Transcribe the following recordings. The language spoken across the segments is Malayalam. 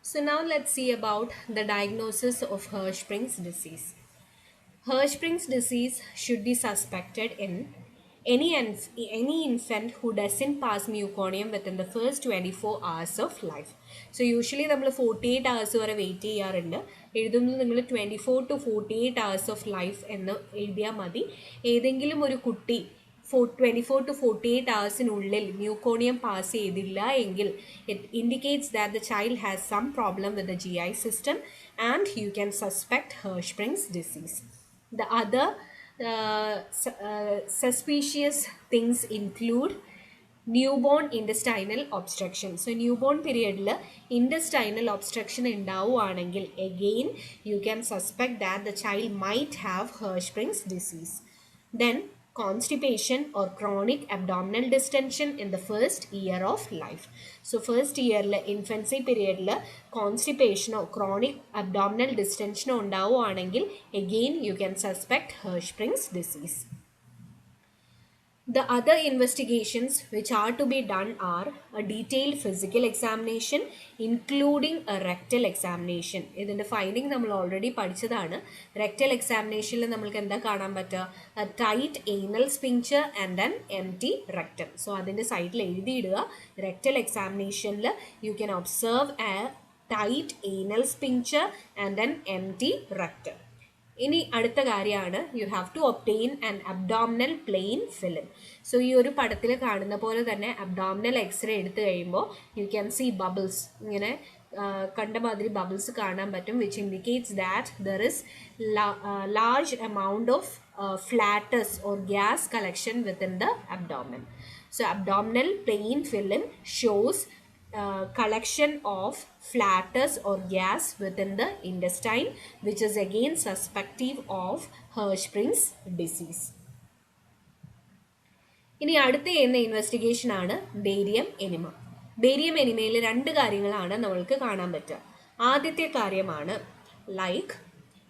So now let's see about the diagnosis of Hirschsprung's disease. Hirschsprung's disease should be suspected in any infant who doesn't pass meconium within the first 24 hours of life. So usually നമ്മൾ 48 hours വരെ വെയിറ്റ് ചെയ്യാറുണ്ട്. എഴുതുന്നത് നിങ്ങൾ 24 to 48 hours of life എന്ന് എഴുതിയാൽ മതി. ഏതെങ്കിലും ഒരു കുട്ടി 24 to 48 hours മ്യൂക്കോണിയം പാസ് ചെയ്തില്ല എങ്കിൽ it indicates that the child has some problem with the GI system and you can suspect Hirschsprung's disease. The other suspicious things include newborn intestinal obstruction. So newborn period intestinal obstruction ഉണ്ടാവുകയാണെങ്കിൽ again you can suspect that the child might have Hirschsprung's disease. Then constipation or chronic abdominal distension in the first year of life. So first year infancy period constipation or chronic abdominal distension ഉണ്ടാവുകയാണെങ്കിൽ again you can suspect Hirschsprung's disease. The other investigations which are to be done are a detailed physical examination including a rectal examination. ഇതിൻ്റെ ഫൈൻഡിങ് നമ്മൾ ഓൾറെഡി പഠിച്ചതാണ്. റെക്ടൽ എക്സാമിനേഷനിൽ നമ്മൾക്ക് എന്താ കാണാൻ പറ്റുക? Tight anal sphincter and an empty rectum. So അതിൻ്റെ സൈഡിൽ എഴുതിയിടുക. റെക്ടൽ എക്സാമിനേഷനിൽ you can observe a tight anal sphincter and an empty rectum. ഇനി അടുത്ത കാര്യമാണ് you have to obtain an abdominal plain film. So ഈ ഒരു പടത്തിൽ കാണുന്ന പോലെ തന്നെ അബ്ഡോമിനൽ എക്സ്റേ എടുത്തു കഴിയുമ്പോൾ യു ക്യാൻ സീ ബബിൾസ്, ഇങ്ങനെ കണ്ട മാതിരി ബബിൾസ് കാണാൻ പറ്റും, which indicates that there is large amount of flatus or gas collection within the abdomen. So abdominal plain film shows collection of flatus or gas within the intestine, which is again suspective of Hirschsprung's disease. ഇനി അടുത്ത ചെയ്യുന്ന ഇൻവെസ്റ്റിഗേഷൻ ആണ് ബേരിയം എനിമ. ബേരിയം എനിമയിൽ രണ്ട് കാര്യങ്ങളാണ് നമ്മൾക്ക് കാണാൻ പറ്റുക. ആദ്യത്തെ കാര്യമാണ് like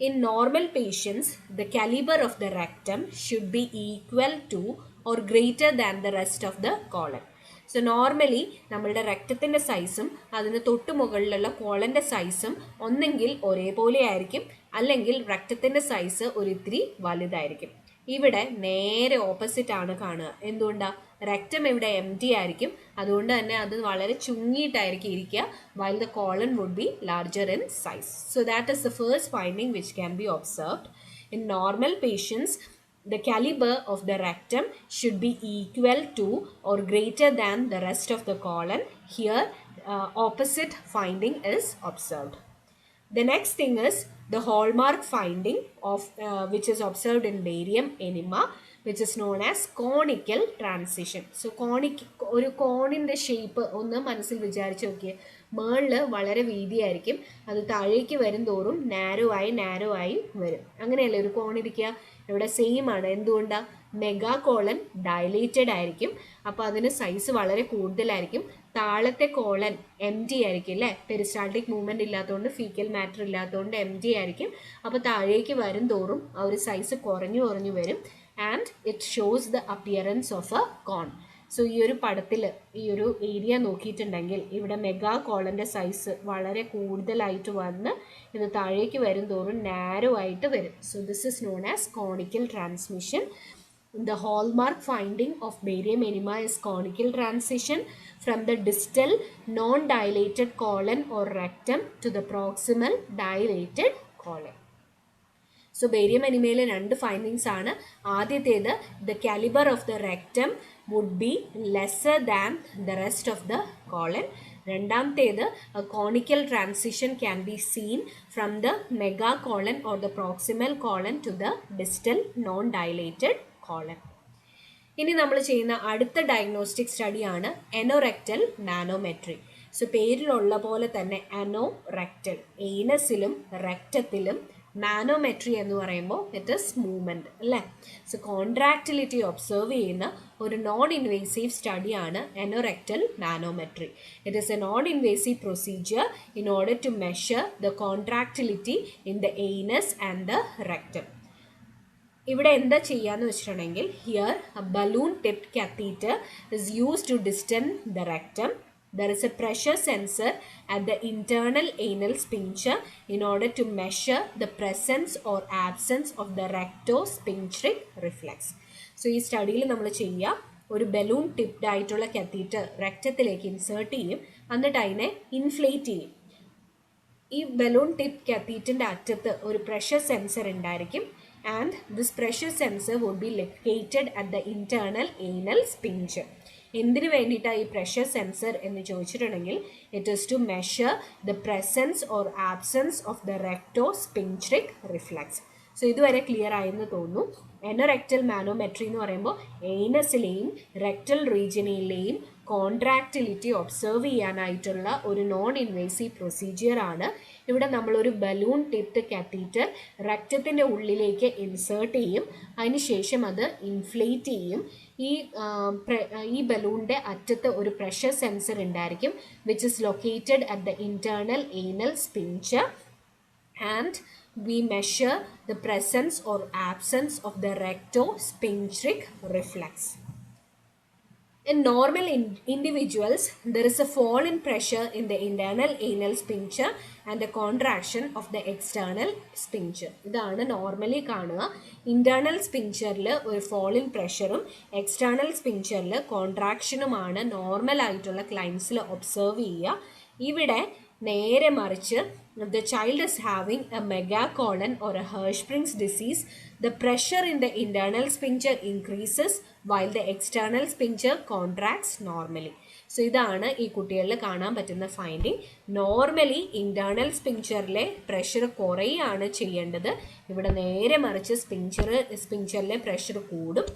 in normal patients the caliber of the rectum should be equal to or greater than the rest of the colon. So normally നമ്മളുടെ രക്തത്തിൻ്റെ സൈസും അതിന് തൊട്ട് മുകളിലുള്ള കോളൻ്റെ സൈസും ഒന്നെങ്കിൽ ഒരേപോലെ ആയിരിക്കും, അല്ലെങ്കിൽ രക്തത്തിൻ്റെ സൈസ് ഒരിത്തിരി വലുതായിരിക്കും. ഇവിടെ നേരെ ഓപ്പോസിറ്റ് ആണ് കാണുക. എന്തുകൊണ്ടാണ്? രക്തം ഇവിടെ എംറ്റി ആയിരിക്കും, അതുകൊണ്ട് തന്നെ അത് വളരെ ചുങ്ങിയിട്ടായിരിക്കും ഇരിക്കുക, while the colon would be larger in size. So that is the first finding which can be observed. In normal patients, the caliber of the rectum should be equal to or greater than the rest of the colon. Here, opposite finding is observed. The next thing is the hallmark finding of which is observed in barium enema, which is known as conical transition. So ഒരു കോണിൻ്റെ ഷേപ്പ് ഒന്ന് മനസ്സിൽ വിചാരിച്ച് നോക്കിയേ. മേളിൽ വളരെ വീതിയായിരിക്കും, അത് താഴേക്ക് വരും തോറും നാരോ ആയി വരും. അങ്ങനെയല്ലേ ഒരു കോണിരിക്കുക? ഇവിടെ സെയിം ആണ്. എന്തുകൊണ്ടാണ്? മെഗാ കോളൻ ഡയലേറ്റഡ് ആയിരിക്കും, അപ്പോൾ അതിന് സൈസ് വളരെ കൂടുതലായിരിക്കും. താഴത്തെ കോളൻ എംറ്റി ആയിരിക്കും അല്ലേ, പെരിസ്റ്റാൾട്ടിക് മൂവ്മെൻറ്റ് ഇല്ലാത്തതുകൊണ്ട്, ഫീക്കൽ മാറ്റർ ഇല്ലാത്തതുകൊണ്ട് എംറ്റി ആയിരിക്കും. അപ്പോൾ താഴേക്ക് വരും തോറും ആ ഒരു സൈസ് കുറഞ്ഞു വരും. And it shows the appearance of a cone. So ഈ ഒരു പടത്തിൽ ഈ ഒരു ഏരിയ നോക്കിയിട്ടുണ്ടെങ്കിൽ ഇവിടെ മെഗാ കോളൻ്റെ സൈസ് വളരെ കൂടുതലായിട്ട് വന്ന് ഇത് താഴേക്ക് വരും തോറും നാരോ ആയിട്ട് വരും. So this is known as conical transmission. The hallmark finding of barium enema is conical transition from the distal non-dilated colon or rectum to the proximal dilated colon. So barium enema രണ്ട് ഫൈൻഡിങ്സ് ആണ്. ആദ്യത്തേത് the caliber of the rectum would be lesser than the rest of the colon. രണ്ടാമത്തേത് a conical transition can be seen from the megacolon or the proximal colon to the distal non-dilated colon. ഇനി നമ്മൾ ചെയ്യുന്ന അടുത്ത ഡയഗ്നോസ്റ്റിക് സ്റ്റഡിയാണ് എനോറെക്ടൽ മാനോമെട്രി. സോ പേരിലുള്ള പോലെ തന്നെ എനോറെക്ടൽ, ഏനസിലും റെക്റ്റത്തിലും, മാനോമെട്രി എന്ന് പറയുമ്പോൾ ഇറ്റ് ഇസ് മൂവ്മെൻറ്റ് അല്ലേ. സോ കോൺട്രാക്റ്റിലിറ്റി ഒബ്സർവ് ചെയ്യുന്ന ഒരു നോൺ ഇൻവേസീവ് സ്റ്റഡിയാണ് anorectal manometry. It is a non invasive procedure in order to measure the contractility in the anus and the rectum. ഇവിടെ എന്താ ചെയ്യാന്ന് വെച്ചിട്ടുണ്ടെങ്കിൽ here a balloon tipped catheter is used to distend the rectum. there is a pressure sensor at the internal anal sphincter in order to measure the presence or absence of the rectosphincteric reflex. So ഈ സ്റ്റഡിയിൽ നമ്മൾ ചെയ്യുക, ഒരു ബലൂൺ ടിപ്ഡ് ആയിട്ടുള്ള കത്തീറ്റർ റെക്റ്റത്തിലേക്ക് ഇൻസേർട്ട് ചെയ്യും, എന്നിട്ട് അതിനെ ഇൻഫ്ലേറ്റ് ചെയ്യും. ഈ ബലൂൺ ടിപ്പ് കത്തീറ്ററിൻ്റെ അറ്റത്ത് ഒരു പ്രഷർ സെൻസർ ഉണ്ടായിരിക്കും. And this pressure sensor would be located at the internal anal sphincter. എന്തിനു വേണ്ടിയിട്ടാണ് ഈ പ്രഷർ സെൻസർ എന്ന് ചോദിച്ചിട്ടുണ്ടെങ്കിൽ, it is to measure the presence or absence of the rectosphincteric reflex. So ഇതുവരെ ക്ലിയർ ആയെന്ന് തോന്നുന്നു. എനോറെക്ടൽ മാനോമെട്രി എന്ന് പറയുമ്പോൾ ഏനസിലെയും റെക്ടൽ റീജിയനിലെയും കോൺട്രാക്റ്റിലിറ്റി ഒബ്സർവ് ചെയ്യാനായിട്ടുള്ള ഒരു നോൺ ഇൻവേസീവ് പ്രൊസീജിയർ ആണ്. ഇവിടെ നമ്മളൊരു ബലൂൺ ടിപ്ഡ് കാത്തീറ്റർ റക്റ്റത്തിൻ്റെ ഉള്ളിലേക്ക് ഇൻസേർട്ട് ചെയ്യും, അതിനുശേഷം അത് ഇൻഫ്ലേറ്റ് ചെയ്യും. ഈ ബലൂണിൻ്റെ അറ്റത്ത് ഒരു പ്രഷർ സെൻസർ ഉണ്ടായിരിക്കും, which is located at the internal anal sphincter, and we measure the presence or absence of the rectosphincteric reflex. In normal individuals, there is a fall in pressure in the internal anal sphincter and a contraction of the external sphincter. ഇതാണ് നോർമലി കാണുക. ഇന്റേണൽ സ്പിഞ്ചറിൽ ഒരു fall in പ്രഷറും എക്സ്റ്റേണൽ സ്പിഞ്ചറിൽ കോൺട്രാക്ഷനുമാണ് നോർമൽ ആയിട്ടുള്ള ക്ലൈൻസിൽ ഒബ്സർവ് ചെയ്യുക. ഇവിടെ നേരെ മറിച്ച് the child is having a megacolon or a Hirschsprung's disease, the pressure in the internal sphincter increases while the external sphincter contracts normally. So ഇതാണ് ഈ കുട്ടികളിൽ കാണാൻ പറ്റുന്ന ഫൈൻഡിങ്. നോർമലി ഇന്റേണൽ സ്പിഞ്ചറിലെ പ്രഷർ കുറയാണ് ചെയ്യേണ്ടത്, ഇവിടെ നേരെ മറിച്ച് സ്പിഞ്ചറിലെ പ്രഷർ കൂടും.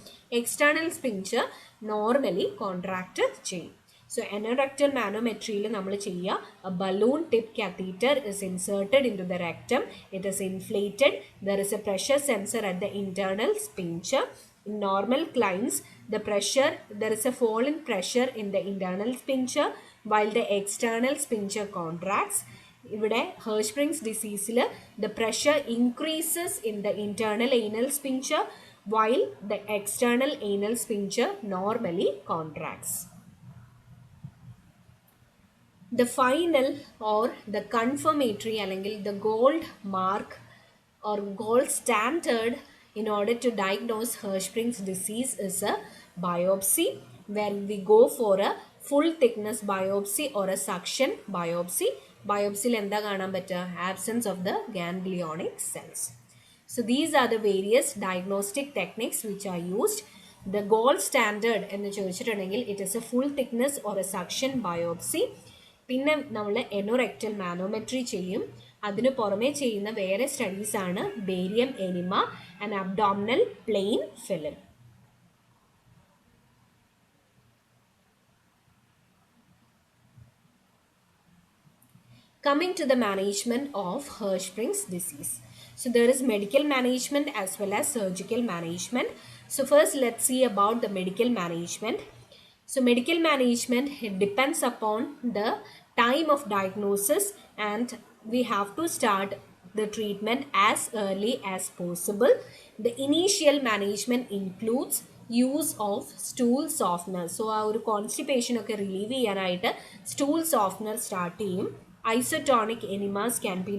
എക്സ്റ്റേണൽ സ്പിഞ്ചർ നോർമലി കോൺട്രാക്ട് ചെയ്യും. So anorectal manometry നമ്മൾ ചെയ്യുക, a balloon tip catheter is inserted into the rectum, it is inflated, there is a pressure sensor at the internal sphincter. In normal clients, there is a fall in pressure in the internal sphincter while the external sphincter contracts. ഇവിടെ Hirschsprung's diseaseൽ the pressure increases in the internal anal sphincter while the external anal sphincter normally contracts. The final or the confirmatory അല്ലെങ്കിൽ the gold mark or gold standard in order to diagnose Hirschsprung's disease is a biopsy, where we go for a full thickness biopsy or a suction biopsy. Biopsyയിൽ എന്താ കാണാൻ പറ്റുക? Absence of the ganglionic cells. So these are the various diagnostic techniques which are used. The gold standard എന്ന് ചോദിച്ചിട്ടുണ്ടെങ്കിൽ it is a full thickness or a suction biopsy. പിന്നെ നമ്മൾ എനോറെക്ടൽ മാനോമെട്രി ചെയ്യും. അതിന് പുറമെ ചെയ്യുന്ന വേറെ സ്റ്റഡീസാണ് barium enema and abdominal plain film. Coming to the management of Hirschsprung's disease. So there is medical management as well as surgical management. So first let's see about the medical management. So medical management, it depends upon the time of diagnosis, and we have to start the treatment as early as possible. The initial management includes use of stool softener. So our constipation ഒക്കെ relieve ചെയ്യാനായിട്ട് stool softener start ചെയ്യും. Isotonic enemas can be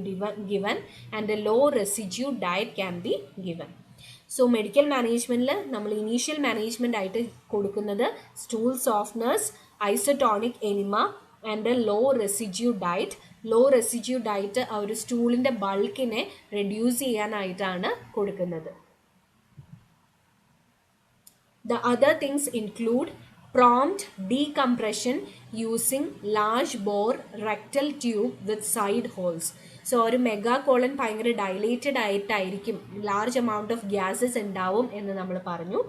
given and a low residue diet can be given. So medical മാനേജ്മെൻറ്റിൽ നമ്മൾ ഇനീഷ്യൽ മാനേജ്മെൻ്റ് ആയിട്ട് കൊടുക്കുന്നത് stool softeners, isotonic enema and low residue diet. Low residue diet ആ ഒരു സ്റ്റൂളിൻ്റെ ബൾക്കിനെ റെഡ്യൂസ് ചെയ്യാനായിട്ടാണ് കൊടുക്കുന്നത്. The other things include prompt decompression using large bore rectal tube with side holes. So ഒരു മെഗാകോളൻ ഭയങ്കര ഡൈലേറ്റഡ് ആയിട്ടായിരിക്കും, ലാർജ് എമൗണ്ട് ഓഫ് ഗ്യാസസ് ഉണ്ടാവും എന്ന് നമ്മൾ പറഞ്ഞു.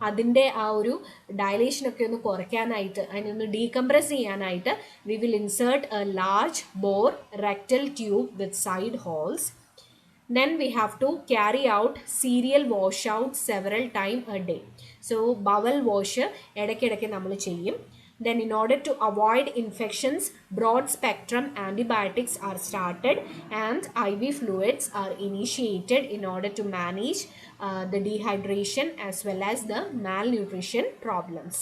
അതിൻ്റെ ആ ഒരു ഡയലേഷനൊക്കെ ഒന്ന് കുറയ്ക്കാനായിട്ട്, അതിനൊന്ന് ഡീകംപ്രസ് ചെയ്യാനായിട്ട് we will insert a large bore rectal tube with side holes. Then we have to carry out serial washout several times a day. So bowel wash ഇടയ്ക്കിടയ്ക്ക് നമ്മൾ ചെയ്യും. Then in order to avoid infections, broad spectrum antibiotics are started and IV fluids are initiated in order to manage the dehydration as well as the malnutrition problems.